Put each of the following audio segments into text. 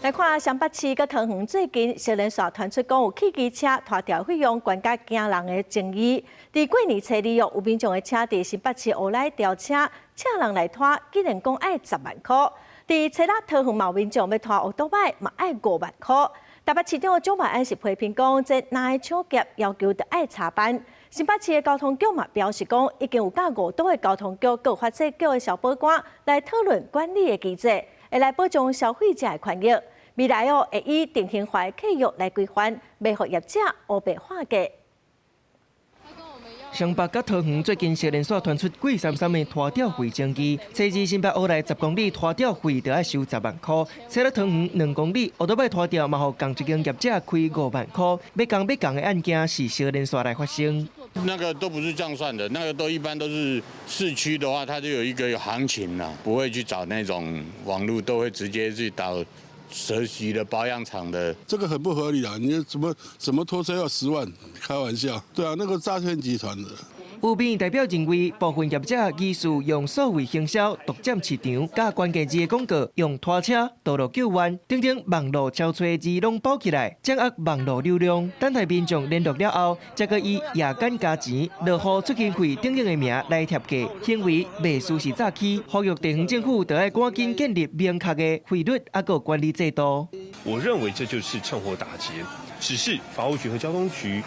来看上北市佮桃园最近小连续传出讲有汽机车拖吊费用悬甲惊人的争议。伫过年初二有民众的车伫新北市乌来吊车，请人来拖，竟然讲爱10万块。伫初六桃园有民众要拖乌多摆，嘛爱5万块。台北市长蒋万安是批评讲，这哪会抢劫，要求得爱查办。新北市的交通局嘛表示讲，已经有甲5岛的交通局各发这局的小保官来讨论管理的机制，会来保障消费者的权益。未来会以定型化的契约来规范，袂互业者乌白化价。双北甲桃园最近接连续传出贵33的拖吊费争议，初二新北乌来10公里拖吊费就要收10万块，初六桃园2公里乌多摆拖吊嘛，互同一间业者开5万块，要讲的案件是接连续来发生。那个都不是这样算的，那个都一般都是市区的话，它就有一个行情啦，不会去找那种网络，都会直接去找蛇息的保养厂的，这个很不合理啊！你怎么拖车要10万？开玩笑，对啊，那个诈骗集团的。有民意代表认为，部分业者疑似用数位行销独占市场，甲关键字的广告用拖车、道路救援等等网络超吹字拢包起来，掌握网络流量。等待民众联络了后，再个以夜间加钱、落户出勤费等等的名来贴价，行为未属实诈欺。呼吁地方政府得要赶紧建立明确的费率还有管理制度。我认为这就是趁火打劫，只是法务局和交通局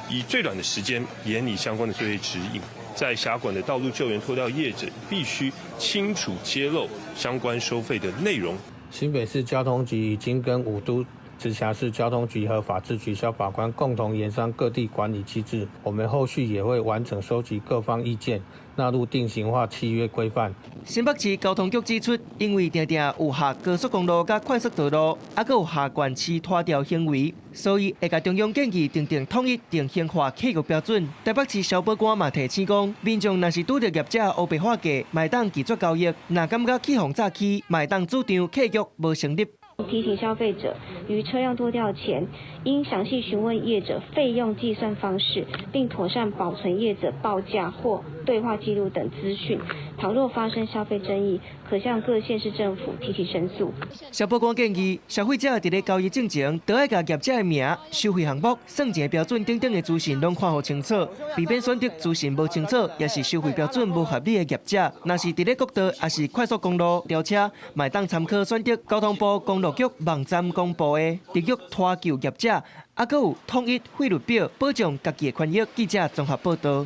以最短的时间研拟相关的作业指引，在辖管的道路救援拖吊业者必须清楚揭露相关收费的内容。新北市交通局已经跟5都直辖市交通局和法制局消法官共同研商各地管理机制，我们后续也会完整收集各方意见，纳入定型化契约规范。新北市交通局指出，因为常常有下高速公路甲快速道路，还佫有下县市拖吊行为，所以会甲中央建议订统一定型化契约标准。台北市消保官嘛提醒讲，民众若是拄着业者乌白化价，卖当拒绝交易，若感觉起哄诈欺，卖当主张契约无成立。提醒消费者于车辆拖吊前，应详细询问业者费用计算方式，并妥善保存业者报价或对话记录等资讯。倘若发生消费争议，可向各县市政府提起申诉。消保官建议，消费者伫咧交易进前，都要甲业者的名、收费项目、算钱标准等等的资讯拢看好清楚，避免选择资讯无清楚，也是收费标准无合理的业者。若是伫咧国道也是快速公路吊车，卖当参考选择交通部公路局网站公布的特约拖救业者，还佫有统一费率表，保障家己的权益。记者综合报道。